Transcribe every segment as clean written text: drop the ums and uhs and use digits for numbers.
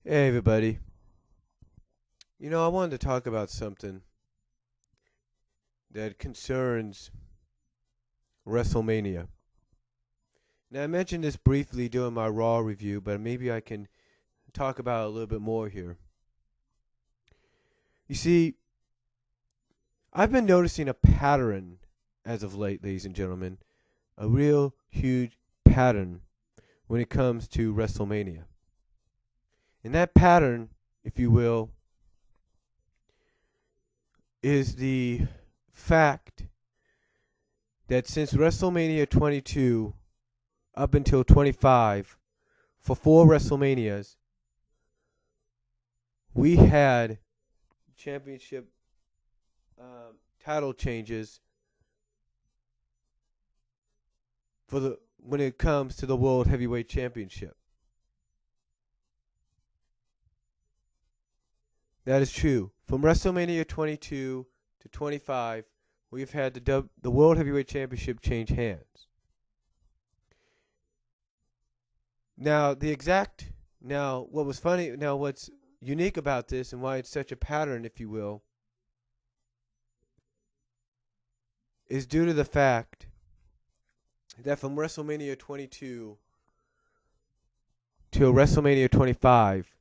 Hey everybody. I wanted to talk about something that concerns WrestleMania. Now I mentioned this briefly during my Raw review, but maybe I can talk about it a little bit more here. You see, I've been noticing a pattern as of late, ladies and gentlemen, a real huge pattern when it comes to WrestleMania. And that pattern, if you will, is the fact that since WrestleMania 22 up until 25, for four WrestleManias, we had championship title changes for the when it comes to the World Heavyweight Championship. That is true. From WrestleMania 22 to 25, we've had the World Heavyweight Championship change hands. Now, what's unique about this and why it's such a pattern, if you will, is due to the fact that from WrestleMania 22 till WrestleMania 25,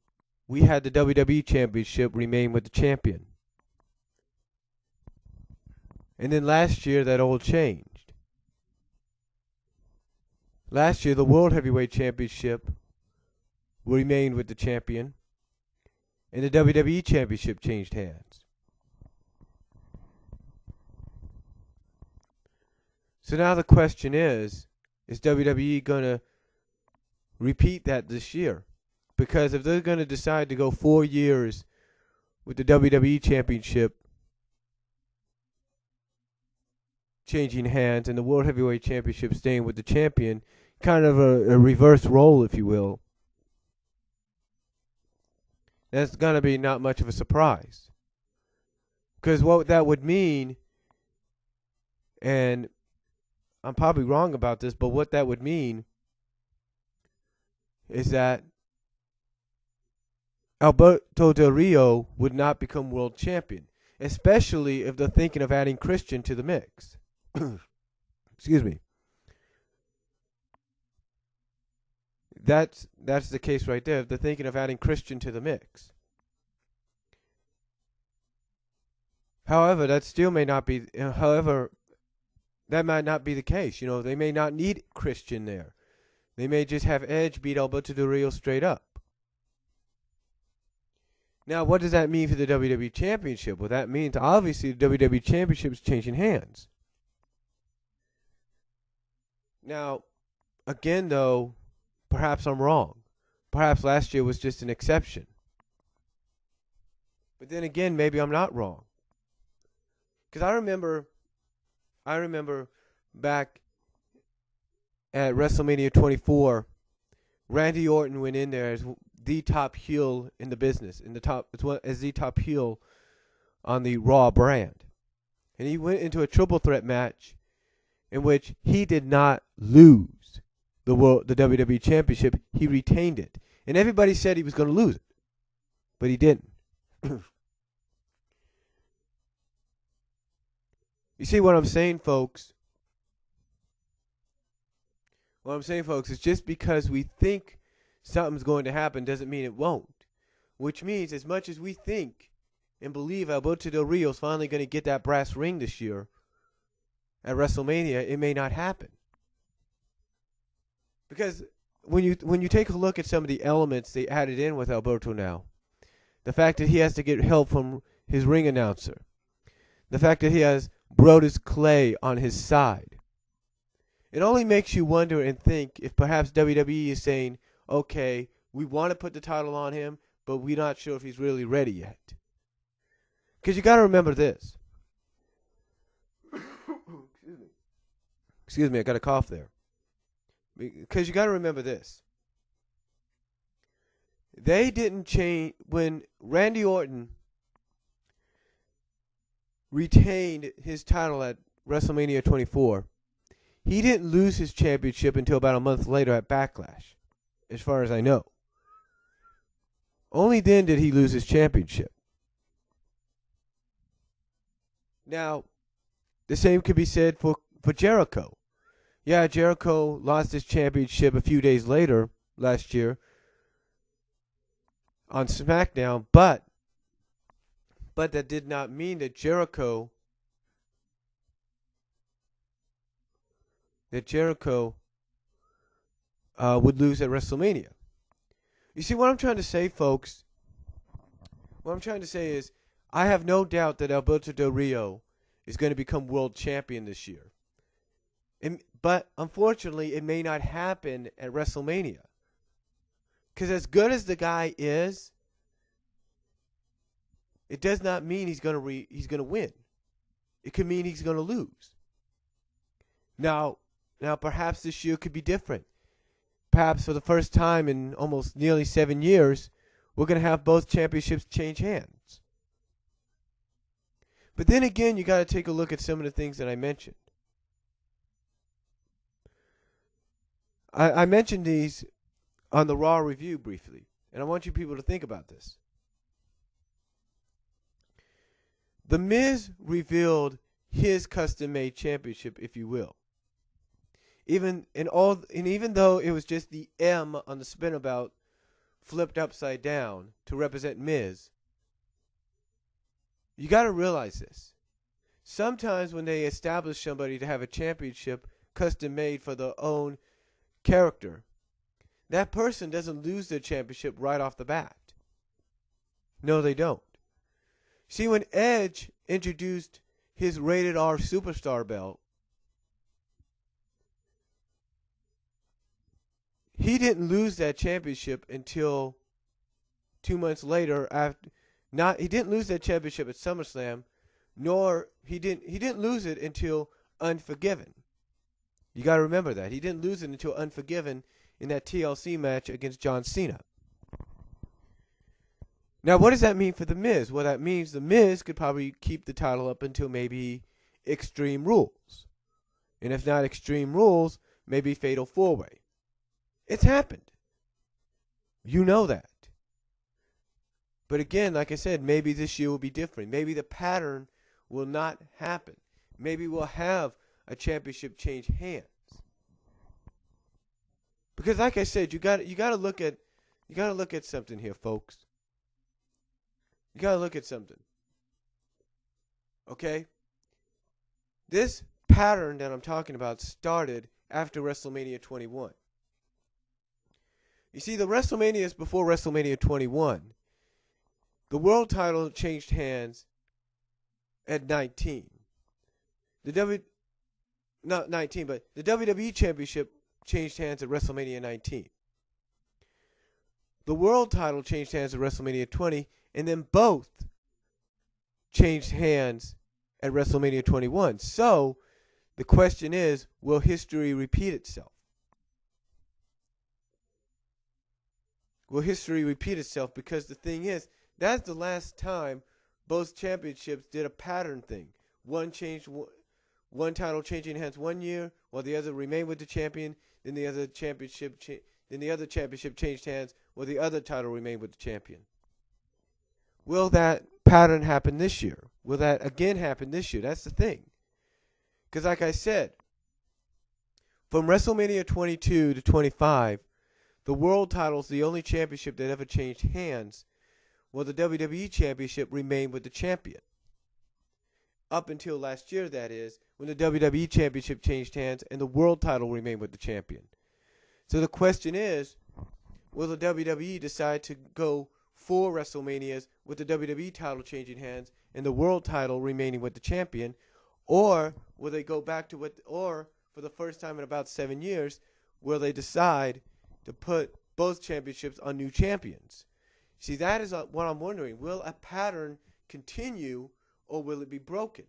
we had the WWE Championship remain with the champion. And then last year, that all changed. Last year, the World Heavyweight Championship remained with the champion, and the WWE Championship changed hands. So now the question is WWE going to repeat that this year? Because if they're going to decide to go 4 years with the WWE Championship changing hands and the World Heavyweight Championship staying with the champion, kind of a reverse role, if you will, that's going to be not much of a surprise. Because what that would mean, and I'm probably wrong about this, but what that would mean is that Alberto Del Rio would not become world champion, especially if they're thinking of adding Christian to the mix. Excuse me. That's the case right there. If they're thinking of adding Christian to the mix. However, that still may not be. However, that might not be the case. They may not need Christian there. They may just have Edge beat Alberto Del Rio straight up. Now, what does that mean for the WWE Championship? Well, that means obviously the WWE Championship is changing hands. Now, again, though, perhaps I'm wrong. Perhaps last year was just an exception. But then again, maybe I'm not wrong. Because I remember back at WrestleMania 24, Randy Orton went in there as the top heel in the business, as the top heel on the Raw brand. And he went into a triple threat match in which he did not lose the WWE Championship. He retained it. And everybody said he was going to lose it. But he didn't. You see what I'm saying, folks? What I'm saying, folks, is just because we think something's going to happen doesn't mean it won't. Which means as much as we think and believe Alberto Del Rio's finally going to get that brass ring this year at WrestleMania, it may not happen. Because when you take a look at some of the elements they added in with Alberto now, the fact that he has to get help from his ring announcer, the fact that he has Brodus Clay on his side, it only makes you wonder and think if perhaps WWE is saying, okay, we want to put the title on him, but we're not sure if he's really ready yet. Because you got to remember this. Excuse me, I got a cough there. Because you got to remember this. They didn't change when Randy Orton retained his title at WrestleMania 24. He didn't lose his championship until about a month later at Backlash, as far as I know. Only then did he lose his championship. Now, the same could be said for Jericho. Yeah, Jericho lost his championship a few days later last year on SmackDown, but that did not mean that Jericho would lose at WrestleMania. You see, what I'm trying to say, folks, what I'm trying to say is I have no doubt that Alberto Del Rio is going to become world champion this year. But unfortunately, it may not happen at WrestleMania. Because as good as the guy is, it does not mean he's going to win. It could mean he's going to lose. Now, perhaps this year could be different. Perhaps for the first time in almost nearly 7 years, we're going to have both championships change hands. But then again, you got to take a look at some of the things that I mentioned. I mentioned these on the Raw review briefly, and I want you people to think about this. The Miz revealed his custom-made championship, if you will. Even though it was just the M on the spinner belt flipped upside down to represent Miz, you got to realize this. Sometimes when they establish somebody to have a championship custom-made for their own character, that person doesn't lose their championship right off the bat. No, they don't. See, when Edge introduced his rated R superstar belt, he didn't lose that championship until 2 months later. He didn't lose that championship at SummerSlam, nor he didn't lose it until Unforgiven. You got to remember that. He didn't lose it until Unforgiven in that TLC match against John Cena. Now, what does that mean for The Miz? Well, that means The Miz could probably keep the title up until maybe Extreme Rules. And if not Extreme Rules, maybe Fatal 4-Way. It's happened. You know that. But again, like I said, maybe this year will be different. Maybe the pattern will not happen. Maybe we'll have a championship change hands. Because like I said, you got to look at something here, folks. You got to look at something. Okay? This pattern that I'm talking about started after WrestleMania 21. You see, the WrestleManias before WrestleMania 21, the world title changed hands at 19. Not 19, but the WWE Championship changed hands at WrestleMania 19. The world title changed hands at WrestleMania 20, and then both changed hands at WrestleMania 21. So, the question is, will history repeat itself? Will history repeat itself? Because the thing is, that's the last time both championships did a pattern thing. One title changing hands 1 year, while the other remained with the champion. Then the other championship changed hands, while the other title remained with the champion. Will that pattern happen this year? Will that again happen this year? That's the thing. Because like I said, from WrestleMania 22 to 25, the world title is the only championship that ever changed hands, while the WWE Championship remained with the champion. Up until last year, that is, when the WWE Championship changed hands and the world title remained with the champion. So the question is, will the WWE decide to go 4 WrestleManias with the WWE title changing hands and the world title remaining with the champion? Or will they go back to or for the first time in about 7 years, will they decide to put both championships on new champions? See, that is what I'm wondering. Will a pattern continue, or will it be broken?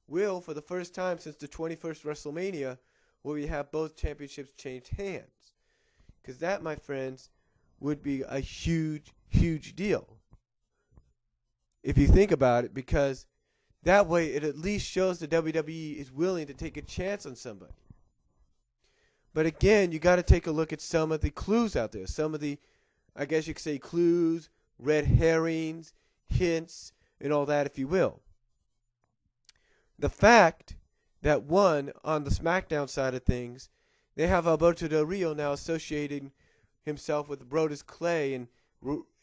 Will, for the first time since the 21st WrestleMania, will we have both championships change hands? Because that, my friends, would be a huge, huge deal. If you think about it, because that way it at least shows the WWE is willing to take a chance on somebody. But again, you got to take a look at some of the clues out there, some of the I guess you could say clues, red herrings, hints, and all that, if you will. The fact that one, on the SmackDown side of things, they have Alberto Del Rio now associating himself with Brodus Clay,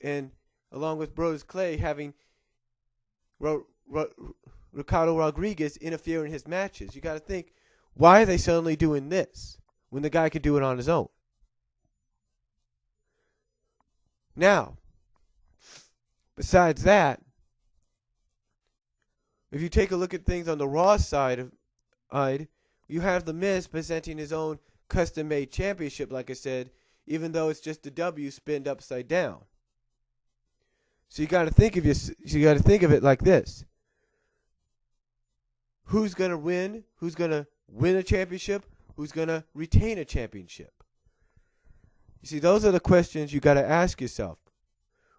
and along with Brodus Clay having Ricardo Rodriguez interfere in his matches. You got to think, why are they suddenly doing this when the guy could do it on his own? Now, besides that, if you take a look at things on the Raw side, you have The Miz presenting his own custom-made championship, like I said, even though it's just the W spinned upside down. So you got to think of it like this: who's gonna win? Who's gonna win a championship? Who's gonna retain a championship? You see, those are the questions you got to ask yourself.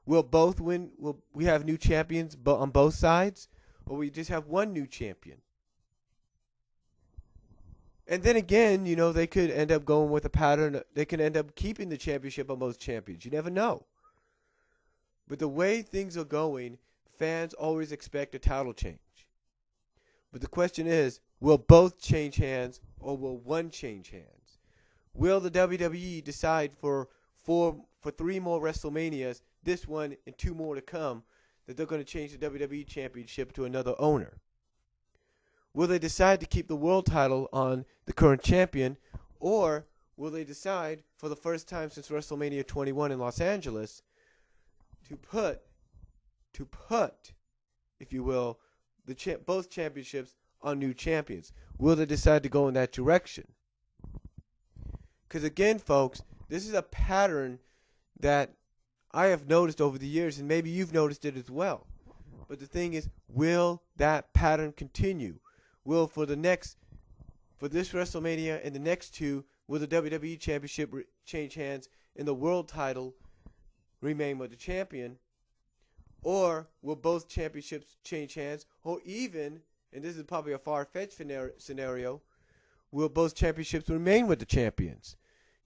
Will both win? Will we have new champions on both sides, or we just have one new champion? And then again, they could end up going with a pattern. They could end up keeping the championship on both champions. You never know. But the way things are going, fans always expect a title change. But the question is, will both change hands, or will one change hands? Will the WWE decide for 3 more WrestleManias, this one and 2 more to come, that they're going to change the WWE Championship to another owner? Will they decide to keep the world title on the current champion, or will they decide, for the first time since WrestleMania 21 in Los Angeles, to put, if you will, both championships on new champions? Will they decide to go in that direction? Because again, folks, this is a pattern that I have noticed over the years, and maybe you've noticed it as well. But the thing is, will that pattern continue? Will for this WrestleMania and the next 2, will the WWE Championship change hands and the world title remain with the champion? Or will both championships change hands? Or even, and this is probably a far-fetched scenario, will both championships remain with the champions?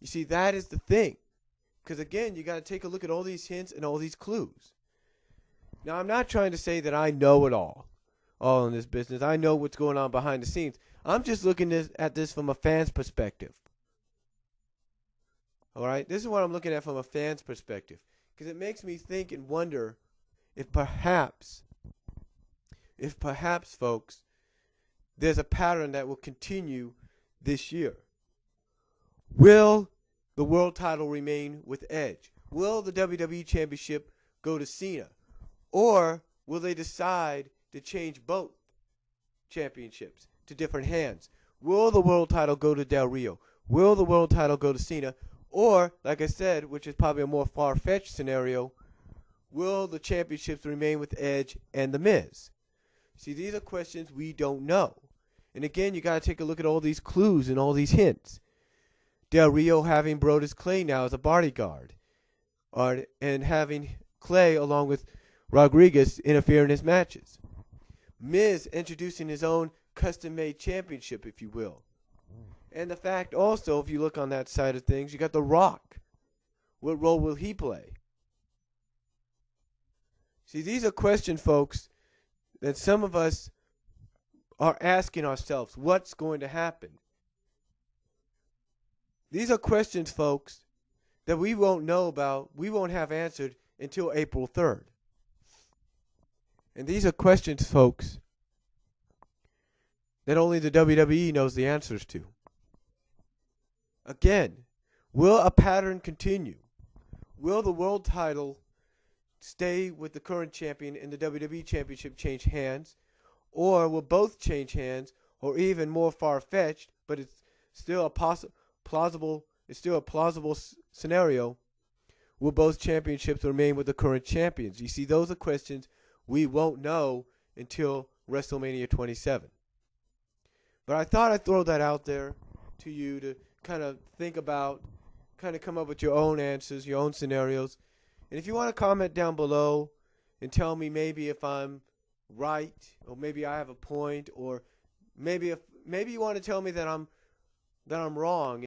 You see, that is the thing. Because again, you got to take a look at all these hints and all these clues. Now, I'm not trying to say that I know it all in this business. I know what's going on behind the scenes. I'm just looking at this from a fan's perspective. All right? This is what I'm looking at from a fan's perspective. Because it makes me think and wonder if perhaps, folks, there's a pattern that will continue this year. Will the world title remain with Edge? Will the WWE Championship go to Cena? Or will they decide to change both championships to different hands? Will the world title go to Del Rio? Will the world title go to Cena? Or, like I said, which is probably a more far-fetched scenario, will the championships remain with Edge and The Miz? See, these are questions we don't know. And again, you got to take a look at all these clues and all these hints. Del Rio having Brodus Clay now as a bodyguard, and having Clay along with Rodriguez interfere in his matches. Miz introducing his own custom-made championship, if you will. And the fact also, if you look on that side of things, you got The Rock. What role will he play? See, these are questions, folks, that some of us are asking ourselves, what's going to happen? These are questions, folks, that we won't know about, we won't have answered until April 3rd. And these are questions, folks, that only the WWE knows the answers to. Again, will a pattern continue? Will the world title stay with the current champion and the WWE Championship change hands? Or will both change hands, or even more far-fetched, but it's still a plausible scenario, will both championships remain with the current champions? You see, those are questions we won't know until WrestleMania 27. But I thought I'd throw that out there to you to kind of think about, kind of come up with your own answers, your own scenarios. And if you want to comment down below and tell me maybe if I'm right, or maybe I have a point, or maybe you want to tell me that I'm wrong.